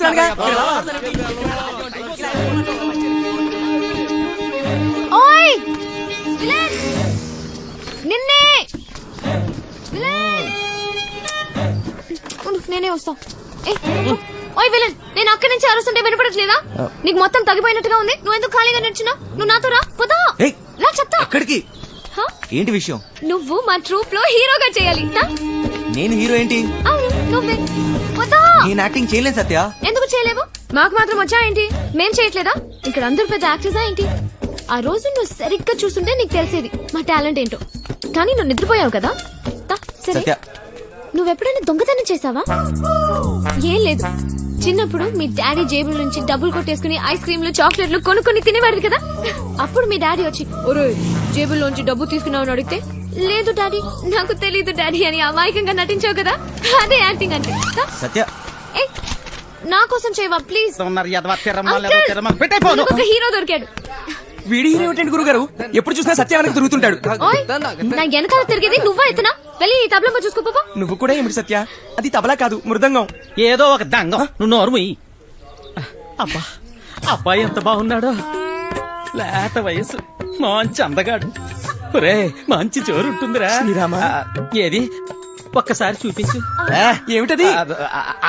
చెప్తున్నానుగా. ఓయ్ విలన్ నిన్నే విలన్ నేనే వస్తా. ఓయ్ విలన్, నేను అక్కడి నుంచి అరుస్తుంటే వినపడట్లేదా? నీకు మొత్తం తగ్గిపోయినట్టుగా ఉంది. నువ్వు ఎందుకు ఖాళీగా నడిచినా? నువ్వు నాతో రా. పోదా రా చెప్తా. ఎక్కడికి? ఏంటి విషయం? నువ్వు మా ట్రూప్ లో హీరోగా చేయాలి. నేను హీరో ఏంటి? అవును నువ్వే. పోదా. నేను యాక్టింగ్ చేయలేను సత్య. ఎందుకు చేయలేవు? మాకు మాత్రం వచ్చా ఏంటి? మేం చేయట్లేదా? ఇక్కడ అందరు పెద్ద యాక్టర్సా ఏంటి? ఆ రోజు నువ్వు సరిగ్గా చూస్తుంటే నీకు తెలిసేది మా టాలెంట్ ఏంటో. కానీ నువ్వు నిద్రపోయావు కదా. సరే, నువ్వెప్పుడైనా దొంగతనం చేసావా? ఏం లేదు, చిన్నప్పుడు మీ డాడీ జేబుల నుంచి డబ్బులు కొట్టేసుకుని ఐస్ క్రీమ్లు చాక్లెట్లు కొనుక్కొని తినేవాడు కదా. అప్పుడు మీ డాడీ వచ్చి ఒరే జేబుల్లోంచి డబ్బు తీసుకున్నావు అడిగితే లేదు డాడీ నాకు తెలీదు డాడీ అని అమాయకంగా నటించావు కదా. అదే యాక్టింగ్ అంటే. సత్య నా కోసం చేయవా ప్లీజ్. ఒక హీరో దొరికాడు. వీడి హీరో ఏంటంటే గురుగారు? ఎప్పుడు చూసినా సత్య వెనక తిరుగుతుంటాడు. నా వెనకాల తిరిగేది నువ్వా ఇతనా? వెళ్ళి తబలమ్మ చూసుకోపో. నువ్వు కూడా ఏమిటి సత్య? అది తబలా కాదు, మృదంగం. ఏదో ఒక దంగం. నువ్వు నోరుముయి. అబ్బా అబ్బాయి ఎంత బాగున్నాడో. లేత వయసు, మంచి అందగాడు. ఒరే మంచి చోరు ఉంటుందిరా. ఏది ఒక్కసారి చూపించు. ఏమిటది?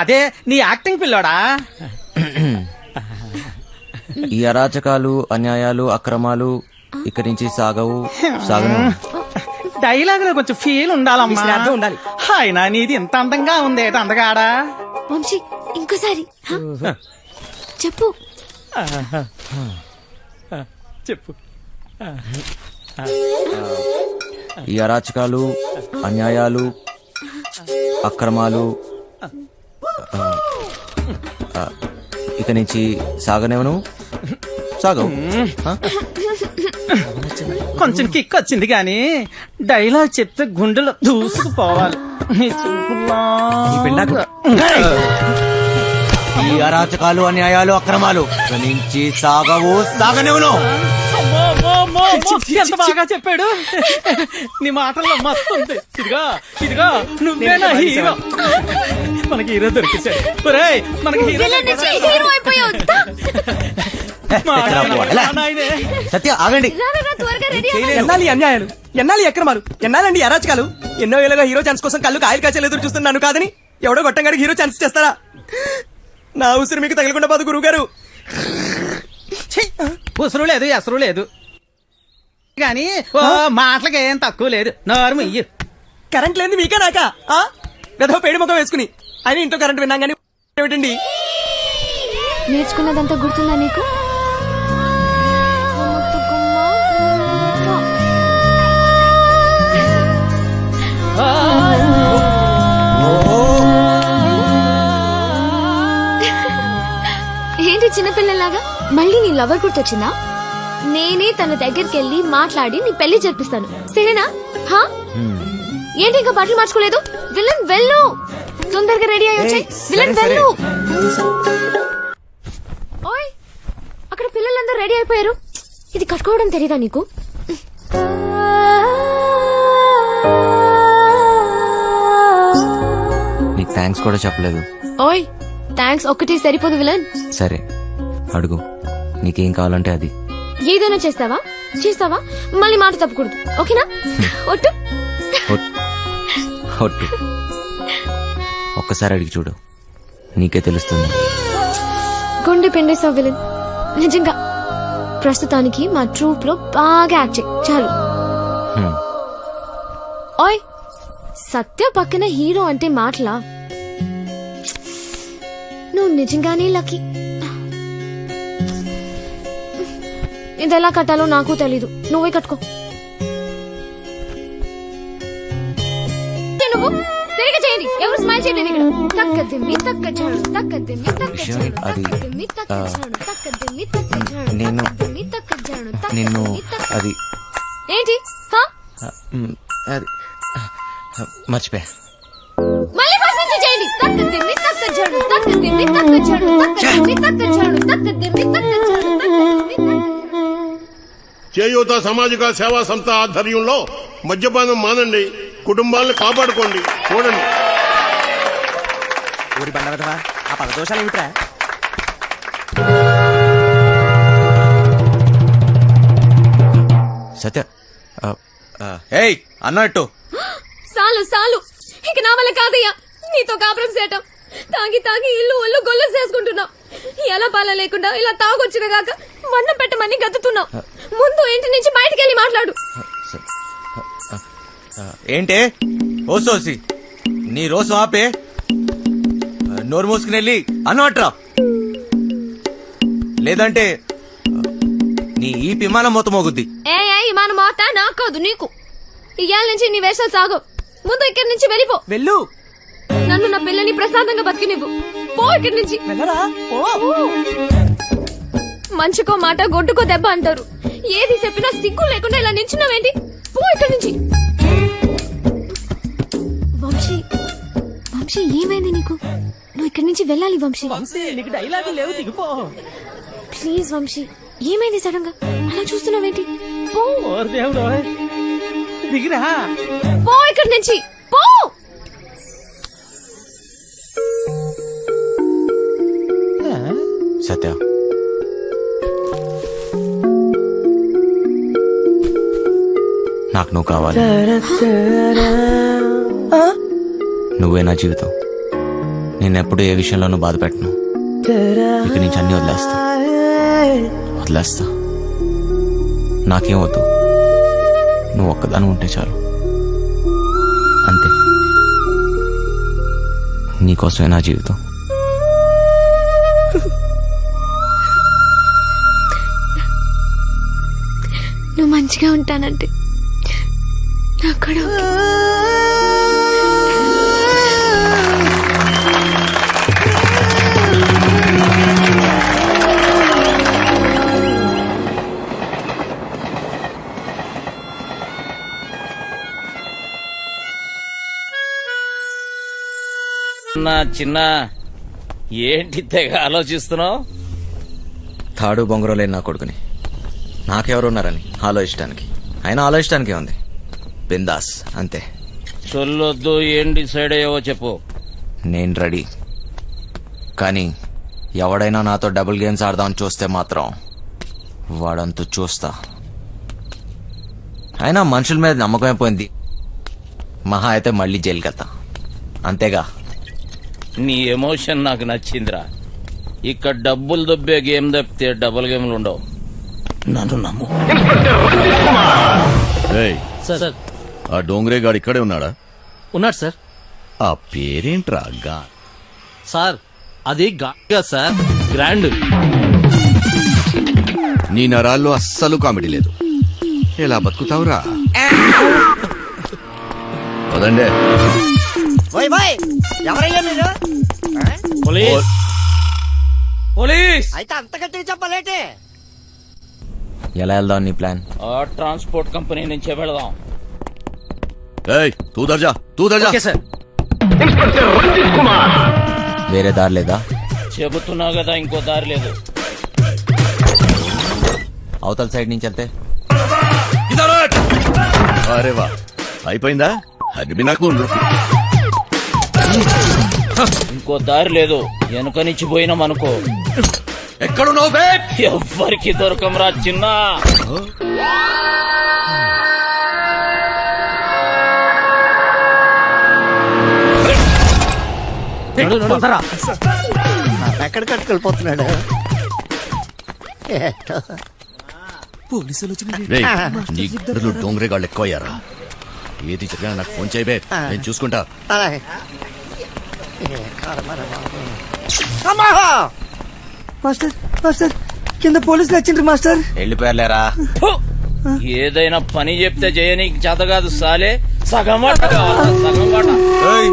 అదే నీ యాక్టింగ్ పిల్లోడా. ఈ అరాచకాలు, అన్యాయాలు, అక్రమాలు ఇక్కడి నుంచి సాగను. డైలాగ్ లో కొంచెం ఫీల్ ఉండాలమ్మా. ఉండాలి. అయినా నీది ఇంత అందంగా ఉంది. అందగాడా? వంశీ ఇంకోసారి చెప్పు. చెప్పు. ఈ అరాచకాలు, అన్యాయాలు, అక్రమాలు ఇక నుంచి సాగనేవను. సాగవు. కొంచెం కిక్ వచ్చింది గాని డైలాగ్ చెప్తే గుండెలో దూసుకుపోవాలి. ఈ అరాచకాలు, అన్యాయాలు, అక్రమాలు ఇక నుంచి సాగనేవను. ఎంత బాగా చెప్పాడు. నీ మాటల్లో మస్తు ఉంది. ఇదిగా నువ్వేనా హీరో? మనకి హీరో దొరికేశాడు. మనకి హీరో సత్య ఆగండి. ఎన్నాలి అన్యాయాలు, ఎన్నాలి అక్రమాలు, ఎన్నాలండి అరాచకాలు. ఎన్నో ఏళ్ళగా హీరో ఛాన్స్ కోసం కళ్ళు కాయలు కాచలు ఎదురు చూస్తున్నాను కాదని ఎవడో గొట్టంగాడికి హీరో ఛాన్స్ చేస్తారా? నా ఉసురు మీకు తగలకుండా పోదు గురువు గారు. ఉసురు లేదు ఎసరు లేదు గాని మాటలకి ఏం తక్కువ లేదు. నోరు ఇయ్యు. కరెంట్ లేని మీకే నాకా? ఏదో పేడి ముఖం వేసుకుని అయినా ఇంట్లో కరెంట్ విన్నాం కానీ ఏమిటండి? నేర్చుకున్నదంతా గుర్తుందా నీకు? ఏంటి చిన్నపిల్లలాగా మళ్ళీ నీ లవర్ గుర్తొచ్చిందా? నేనే తన దగ్గరికి వెళ్ళి మాట్లాడి నీ పెళ్లి జరిపిస్తాను, సరేనా? ఏంటి ఇంకా బట్టలు మార్చుకోలేదు? విలన్ వెళ్ళు, తొందరగా రెడీ అయ్యి వచ్చాయి. విలన్ వెళ్ళు. ఓయ్ అక్కడ పిల్లలందరూ రెడీ అయిపోయారు. ఇది కట్టుకోవడం తెలీదా నీకు? నీకు థ్యాంక్స్ కూడా చెప్పలేదు. ఓయ్ థ్యాంక్స్ ఒక్కటి సరిపోదు విలన్. సరే అడుగు, నీకేం కావాలంటే అది. ఏదైనా చేస్తావా? మళ్ళీ మాట తప్పకూడదు, ఓకేనా? ఒట్టు. ఒక్కసారి అడిగి చూడు, నీకే తెలుస్తుంది. గుండె పిండేసావు విలన్. నిజంగా ప్రస్తుతానికి మా ట్రూప్ లో బాగా యాక్ట్ చేయి చాలు. ఓయ్ సత్య పక్కన హీరో అంటే మాటలా? నువ్వు నిజంగానే లక్కీ. ఇది ఎలా కట్టాలో నాకు తెలీదు, నువ్వే కట్టుకో. నువ్వు సరిగా చేయండి. ఎవరు స్మైల్ చేయలేదు ఇక్కడ. తక్కదిమ్మి తక్కచాడు, తక్కదిమ్మి తక్కచాడు, తక్కదిమ్మి తక్కచాడు, తక్కదిమ్మి తక్కచాడు, తక్కదిమ్మి తక్కచాడు, నిన్ను అది ఏంటి? అది మర్చిపోయా. మళ్ళీ ఫస్ట్ నుంచి చేయండి. తక్కదిమ్మి తక్కచాడు, తక్కదిమ్మి తక్కచాడు, తక్కదిమ్మి తక్కచాడు, తక్కదిమ్మి తక్కచాడు, తక్కదిమ్మి. చేయూత సామాజిక సేవా సంస్థ ఆధ్వర్యంలో మద్యపానం మానండి, కుటుంబాలను కాపాడుకోండి. చూడండి ఊరి బండ విధవా, ఆ పదదోషాలు ఏమిట్రా? సత్య ఏయ్ అన్నట్టు సాలు సాలు ఇక నా వల్ల కాదయ్యా నీతో కాపురం చేయటం. తాగి తాగి ఇల్లు ఒళ్ళు గొల్ల చేసుకుంటున్నావు. ఎలా పాల లేకుండా ఇలా తాగొచ్చిన గాక మన్నం పెట్టమని గతుతున్నావు. ముందు ఇంటి నుంచి బయటికి వెళ్ళి మాట్లాడు. ఏంటే ఓసోసి నీ రోజు ఆపే నోరు మూసుకుని వెళ్ళి అన్నట్రా, లేదంటే నీ ఈ విమానం మొత్తం మోగుద్ది. ఏ మన మోత నాకు కాదు నీకు. ఇవాళ నుంచి నీ వేషాలు సాగు. ముందు ఇక్కడి నుంచి వెళ్ళిపో. వెళ్ళు. నన్ను నా పిల్లని ప్రశాంతంగా బతికినివ్వు. పో ఇక్కడి నుంచి. వెళ్ళరా ఓ. మంచుకో మాట గొడ్డుకో దెబ్బ అంటారు. ఏది చెప్పినా సిగ్గు లేకుండా ఇలా నిల్చున్నావేంటి? పో ఇక్కడి నుంచి. వంశీ వంశీ ఏమైంది నీకు? నువ్వు ఇక్కడి నుంచి వెళ్ళాలి వంశీ. వంశీ నీకు డైలాగు లేవు, దిగిపో. ప్లీజ్ వంశీ ఏమైంది సడన్ గా అలా చూస్తున్నావేంటి? పో. ఓరి దేవుడు, దిగిరా. పో ఇక్కడి నుంచి పో. సత్య నాకు నువ్వు కావాలి. నువ్వే నా జీవితం. నేనెప్పుడు ఏ విషయంలోనూ బాధ పెట్టను. ఇక నుంచి అన్ని వదిలేస్తా. నాకేం వద్దు, నువ్వు ఒక్కదాని ఉంటే చాలు. అంతే, నీకోసమే నా జీవితం. నువ్వు మంచిగా ఉంటానంటే నాకు కూడా చిన్న ఏంటి తెగ ఆలోచిస్తున్నావు? తాడు బొంగరం లేని నా కొడుకుని నాకెవరున్నారని ఆలోచించడానికి. అయినా ఆలోచించడానికి ఉంది. బిందాస్ అంతే. చొల్లొద్దు, ఏం డిసైడ్ అయ్యావో చెప్పు. నేను రెడీ. కానీ ఎవడైనా నాతో డబుల్ గేమ్స్ ఆడదామని చూస్తే మాత్రం వాడంతూ చూస్తా. అయినా మనుషుల మీద నమ్మకం అయిపోయింది. మహా అయితే మళ్ళీ జైలుకెళ్తా, అంతేగా. నీ ఎమోషన్ నాకు నచ్చిందిరా. ఇక్కడ డబ్బులు దొబ్బే గేమ్ తప్పితే డబుల్ గేమ్లు ఉండవు. నన్ను నమ్ము. సార్ ఆ డోంగ్రే గాడు ఇక్కడే ఉన్నాడా? ఉన్నాడు సార్. ఆ పేరేంట్రా? సార్ అది గా సార్, గ్రాండ్. నీ నరాల్లో అస్సలు కామెడీ లేదు. ఎలా బతుకుతావురా? వదండే. ఎవరయ్యా మీరు? Police police. అయితే అంత గట్టిగా చెప్పలేటే. ఎలా వెళ్దాం నీ ప్లాన్? ఆ ట్రాన్స్పోర్ట్ కంపెనీ నుంచే వెళదాం. ఏయ్, తూ దర్జా. Okay sir. వేరే దారి లేదా? చెబుతున్నా కదా, ఇంకో దారి లేదు. అవతల సైడ్ నుంచి వెళ్తే అరే వా, అయిపోయిందా? అది నాకు ఇంకో దారి లేదు. వెనుక నుంచి పోయినామనుకో ఎక్కడున్నావు బే? ఎవ్వరికి దొరకంరా చిన్న. ఎక్కడికి వెళ్ళిపోతున్నాడు? పోలీసులు వచ్చి రేయ్, నీ గుడ్డలు డోంగ్రే గాళ్ళు ఎక్కువయ్యారా? ఏది జరిగినా నాకు ఫోన్ చేయబే, నేను చూసుకుంటా. మాస్టర్ మాస్టర్ కింద పోలీసులు వచ్చిండ్రు మాస్టర్. వెళ్ళిపోయారులేరా. ఏదైనా పని చెప్తే చేయనీకి చేత కాదు సాలే. సగం వాట కావాలా? సగం వాట. ఏయ్,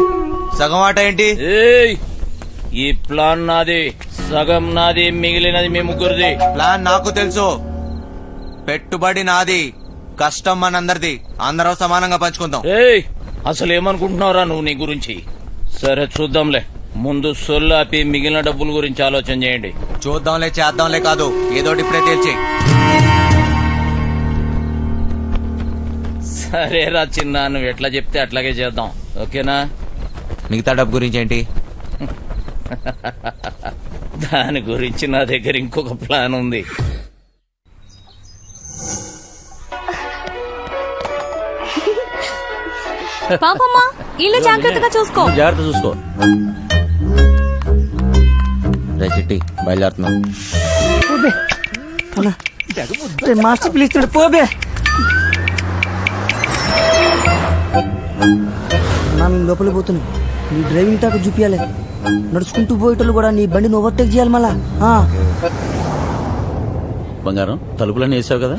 సగం ఆట ఏంటి? ఏయ్, ఈ ప్లాన్ నాది, సగం నాది, మిగిలినది మీ ముగ్గురిది. ప్లాన్ నాకు తెలుసు. పెట్టుబడి నాది, కష్టం మనందరిది. అందరం సమానంగా పంచుకుందాం. ఏయ్, అసలు ఏమనుకుంటున్నావురా నువ్వు నీ గురించి? సరే చూద్దాంలే. ముందు సొల్లాపి మిగిలిన డబ్బుల గురించి ఆలోచన చేయండి. చూద్దాంలే, చేద్దాంలే కాదు, ఏదోటి ఇప్పుడే తేల్చి. సరేరా చిన్న, నువ్వు ఎట్లా చెప్తే అట్లాగే చేద్దాం. ఓకేనా? మిగతా డబ్బు గురించి ఏంటి? దాని గురించి నా దగ్గర ఇంకొక ప్లాన్ ఉంది. పాపమ్మా ఇల్లు జాగ్రత్తగా చూసుకో. జాగ్రత్త చూసుకో. రే చిట్టి బయలుదేరుతున్నాం. మాస్టర్ పిలుస్తాడు పోబే. మేము లోపలికి పోతున్నాం. నీ డ్రైవింగ్ టాక్ చూపించాలి. నడుచుకుంటూ పోయేటోళ్ళు కూడా నీ బండిని ఓవర్టేక్ చేయాలి మళ్ళా. బంగారం తలుపులన్నీ వేసావు కదా?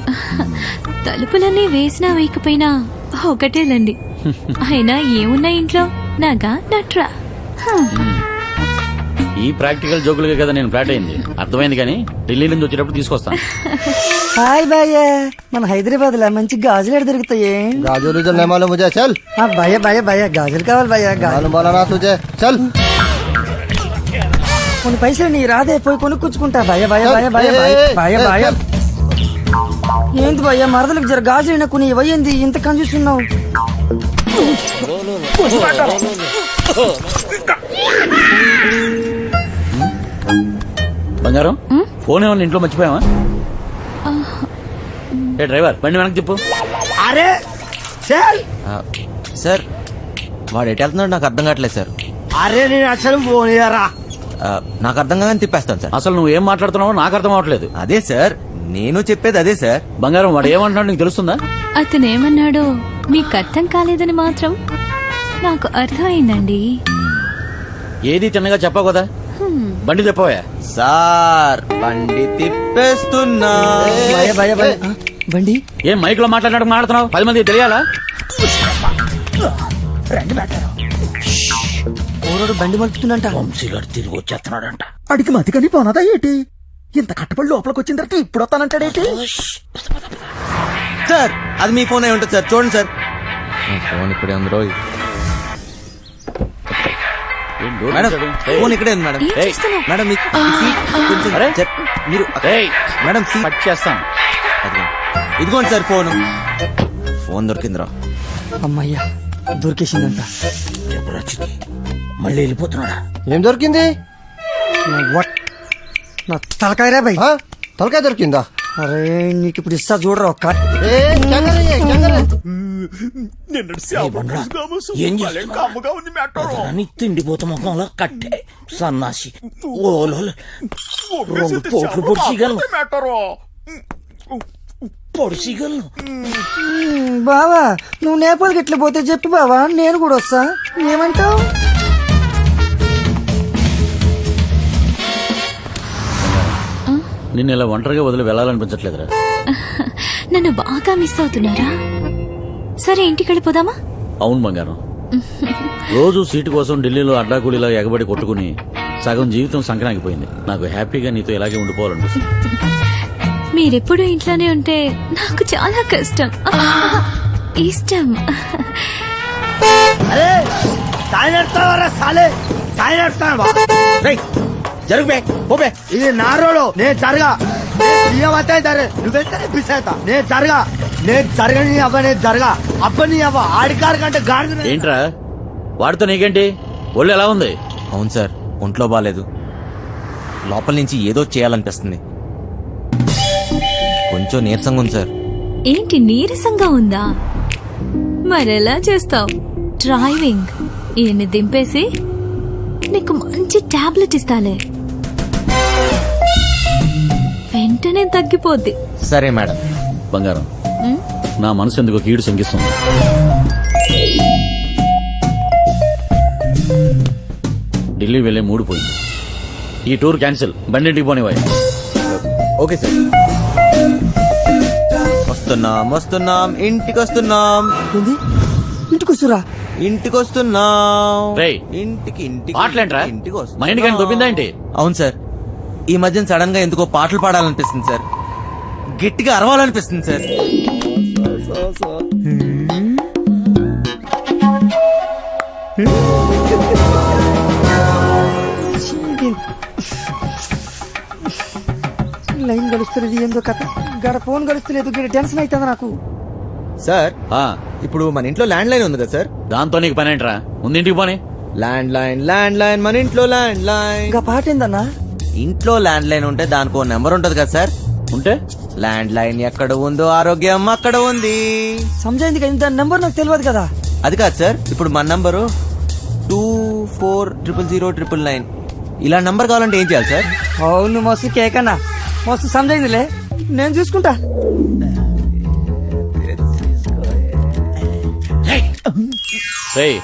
తలుపులన్నీ వేసినా వేయకపోయినా ఒకటేలండి. అయినా ఏమున్నా ఇంట్లో నాగా నట్రా. ఈ ప్రాక్టికల్ జోకులుగా కదా నేను ఫ్లాట్ అయింది. అర్థమైంది కానీ ఢిల్లీ నుంచి వచ్చేటప్పుడు తీసుకొస్తాను. హాయ్ భయ్య, మన హైదరాబాద్ లో మంచి గాజులు ఎక్కడ దొరుకుతాయి? गाजर उजर नहीं मालूम मुझे चल భయ్య భయ్య భయ్య గాజులు కావాలి భయ్య. मालूम बोला ना तुझे चल కొన్ని పైసలు నీ రాదే పోయి కొనుక్కుంటా. భయ్య భయ్య భయ్య భయ్య భయ్య భయ్య ఏంది భయ్య మరదలకు జర గాజులు కొన్ని ఇవ్వయింది ఇంత కన్ఫ్యూస్తున్నావు. బంగారం ఫోన్ ఏమన్నా ఇంట్లో మర్చిపోయావా? ఏ డ్రైవర్ బండి వెనక్కి చెప్పు. అరే సార్ వాడు ఎటు వెళ్తున్నాడు నాకు అర్థం కావట్లేదు సార్. అరే నేను అసలు పోనీయరా. నాకు అర్థం కాదని తిప్పేస్తాను సార్. అసలు నువ్వు ఏం మాట్లాడుతున్నావో నాకు అర్థం అవట్లేదు. అదే సార్ నేను చెప్పేది అదే సార్. బంగారం వాడు ఏమంటున్నాడు నీకు తెలుస్తుందా? అతనేమన్నాడో మీకు అర్థం కాలేదని మాత్రం నాకు అర్థమైందండి. ఏది తిన్నగా చెప్పావు కదా. బండి చెప్పవా? సార్ బండి తిప్పేస్తున్నా. భయ్య భయ్య భయ్య బండి ఏం మైక్ లో మాట్లాడుతున్నావు? 10 మంది తెలియాలా? ఓరోడు బండి మలుపుతుందంట. తిరిగి వచ్చేస్తున్నాడంట. అడిగి మతికని పోనదా ఏంటి? ఇంత కట్టబడి లోపలికి వచ్చిన తర్వాత ఇప్పుడు వస్తానంటాడేంటి? సార్ అది మీ ఫోన్ అయి ఉంటుంది సార్. చూడండి సార్ ఫోన్ ఇక్కడే ఉంది రోజు. మేడం ఫోన్ ఇక్కడే ఉంది మేడం. ఏం చేస్తున్నావ్? మేడం మీ సీట్ కొంచెం అరే. మీరు మేడం సీట్ కట్ చేస్తాను. ఇదిగోండి సార్ ఫోన్. ఫోన్ దొరికిందిరా. అమ్మయ్యా దొరికేసిందంట. మళ్ళీ వెళ్ళిపోతున్నాడా? ఏం దొరికింది? నా తలకాయరా భయ్. हाँ? తలకాయ దొరికిందా? అరే నీకు ఇప్పుడు ఇస్తా చూడరా ఒక్క. ఏ क्या कर रही है क्या कर रही है? తిండిపోత ముఖంలో కట్టే సన్నాసి ఓలో 2 పోట్లు పొడిచిగలను పొడిచిగలను. బావా నువ్వు నేపాల్కి ఎట్లా పోతే చెప్పు బావా, నేను కూడా వస్తా. ఏమంటావు? నిన్ను ఇలా ఒంటరిగా వదిలి వెళ్ళాలనిపించట్లేదురా. నన్ను బాగా మిస్ అవుతున్నారా? సరే ఇంటికి వెళ్ళిపోదామా? అవును బంగారం. రోజు సీటు కోసం ఢిల్లీలో అడ్డాకూలీలా ఎగబడి కొట్టుకుని సగం జీవితం సంక్రాంతిపోయింది. నాకు హ్యాపీగా నీతో ఇలాగే ఉండిపోవాలనిపిస్తుంది. మీరెప్పుడు ఇంట్లోనే ఉంటే నాకు చాలా కష్టం. ఇష్టం. అరే సాయి నడతావరా సాలే, సాయి నడతావా? జరుగు బే ఓబే. ఇది నా రోడ్, నేను జరగా. నువ్వెంత పిసేత నేను జరగా. నేను జరగని అవ్వ, నేను జరగా అబ్బని అవ్వ. ఆడికారు కంటే గాడి. ఏంట్రా వాడితో నీకేంటి? ఒళ్ళు ఎలా ఉంది? అవును సార్ ఒంట్లో బాగాలేదు. లోపల నుంచి ఏదో చేయాలనిపిస్తుంది. కొంచెం నీరసంగా ఉంది సార్. ఏంటి నీరసంగా ఉందా? మరెలా చేస్తావు? డ్రైవింగ్ ఈయన్ని దింపేసి నీకు మంచి టాబ్లెట్ ఇస్తాలే, వెంటనే తగ్గిపోద్ది. సరే మేడం. బంగారం నా మనసు ఎందుకో కీడు శంకిస్తుంది. ఢిల్లీ వెళ్లే మూడు పోయింది. ఈ టూర్ క్యాన్సిల్. బండింటికి పోనివ్వాలి. Okay sir. వస్తున్నాం ఇంటికి వస్తున్నాం. ఇంటికి వస్తురా? ఇంటికి వస్తున్నాం. రేయ్, ఇంటికి ఇంటికి పాటలేంట్రా? ఇంటికి వస్తున్నాం. మైండ్ కానీ దొబ్బిందా ఏంటి? అవును సార్ ఈ మధ్యన సడన్ గా ఎందుకో పాటలు పాడాలనిపిస్తుంది సార్. గట్టిగా అరవాలనిపిస్తుంది సార్. లైన్ గడుస్తున్నది ఏందో కథ. గడ ఫోన్ గడుస్తలేదు, గడ టెన్షన్ అవుతుంది నాకు. సార్ ఆ, ఇప్పుడు మన ఇంట్లో ల్యాండ్ లైన్ ఉంది కదా సార్. దాంతో నీకు పని ఏంట్రా? ముందు ఇంటికి పోనీ. ల్యాండ్ లైన్ మన ఇంట్లో ల్యాండ్ లైన్. ఇంకా పాట ఏందన్నా? ఇంట్లో ల్యాండ్ లైన్ ఉంటే దానికో నెంబర్ ఉంటది కదా సార్. ఉంటే ల్యాండ్ లైన్ ఎక్కడ ఉందో ఆరోగ్యం అక్కడ ఉంది. సమజైంది కదా, దాని నెంబర్ నాకు తెలియదు కదా. అది కాదు సార్, ఇప్పుడు మన నంబరు 24000999. ఇలా నంబర్ కావాలంటే ఏం చేయాలి సార్? అవును మస్తు కేక్ అన్నా, మస్తు సమజైందిలే, నేను చూసుకుంటా. రేయ్,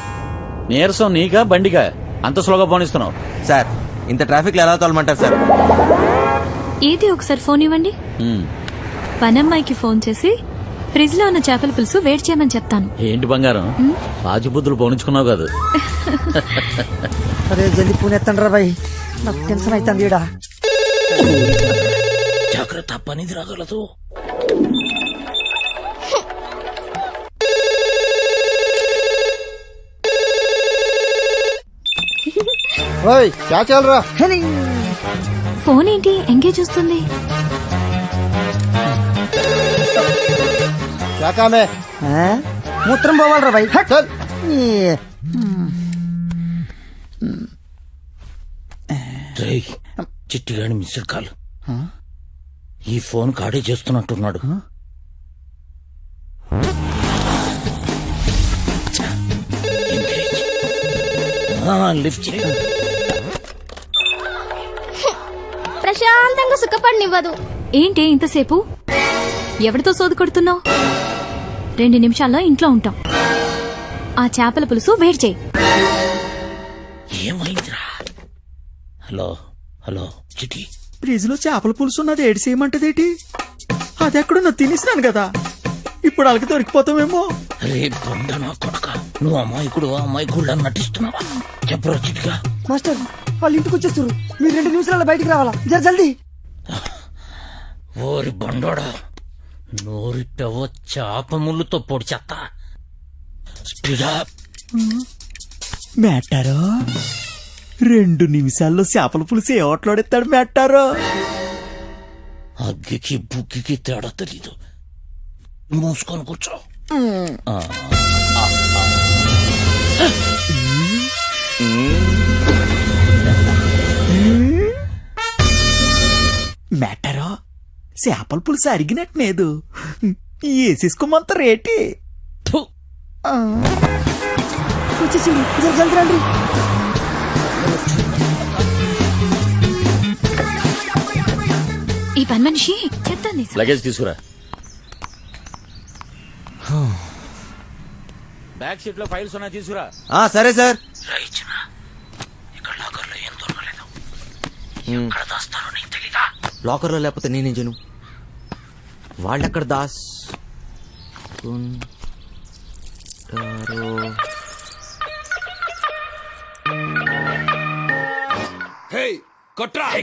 నీరసం నీకా బండికా అంత స్లోగా పోనిస్తున్నావు? సార్ ఇంత ట్రాఫిక్ లో ఎలా తోలమంటారు సార్? ఏది ఒకసారి ఫోన్ ఇవ్వండి. ఉమ్, పనమ్మాయికి ఫోన్ చేసి ఫ్రిడ్జ్ లో ఉన్న చేపల పులుసు వేడి చేయమని చెప్తాను. ఏంటి బంగారం, పాచిబుద్ధులు పోనించుకున్నావు కాదు? అరే జల్ది పూణె ఎత్తండి రా బాయ్, నాకు టెన్షన్ అవుతుంది ఈడ. జాగ్రత్త, పనిది రాగలదు. ఓయ్ క్యా చల్ రా? ఫోన్ ఏంటి ఎంగేజ్ వస్తుంది? క్యా కామ్ హై? మూత్రం పోవాలరా బాయ్. చల్. రేయ్, చిట్టిగాని మిస్డ్ కాల్. ఈ ఫోన్ కాడే చేస్తున్నట్టున్నాడు. లిఫ్ట్ చేయి. ప్రశాంతంగా సుఖపడినివ్వదు. ఏంటి ఇంతసేపు? ఎవరితో సోది కొడుతున్నావు? 2 నిమిషాల్లో ఇంట్లో ఉంటాం. ఆ చేపల పులుసు వేడి చేయి. ఏమైందిరా? హలో హలో చిటి, ఫ్రిడ్జ్ లో చేపల పులుసు ఉన్నది ఏడు చేయమంటదేటి? అది ఎక్కడున్నా తినేసినాను కదా, ఇప్పుడు వాళ్ళకి దొరికిపోతామేమో. రే బండనా కొడక, నువ్వు అమాయకుడు అమాయకుడు నటిస్తున్నావా? చెప్పరా చిటిగా. మాస్టర్ వాళ్ళు ఇంటికి వచ్చేస్తారు, మీరు 2 నిమిషాల్లో బయటికి రావాలా, జర జల్దీ. ఓరి బండోడా, నోరిపెవ చేప ముళ్ళుతో పొడి చెత్త. స్పీడా. మేటారో 2 నిమిషాల్లో చేపల పులుసు ఏ ఓట్లాడేస్తాడు మేటారో? అగ్గికి బుగ్గికి తేడా తెలీదు. మూసుకొని కూర్చో. మేటారో చేపల పులుసు అరిగినట్లేదు, వేసేసుకోమంత రేటి. వచ్చేసింది, జర జల్దీ రండి. ఈ పని మనిషి చెప్తాను. లగేజ్ తీసుకురా. బ్యాక్ సీట్ లో ఫైల్స్ ఉన్నాయి, తీసుకురా. సరే సార్. ఇక్కడ లాకర్ లో ఏం దొరకలేదు. ఎక్కడ దాస్తారో నీకు తెలీదా? లాకర్ లో లేకపోతే నేనేం చేయను? వాళ్ళెక్కడ దాస్ కొట్రా.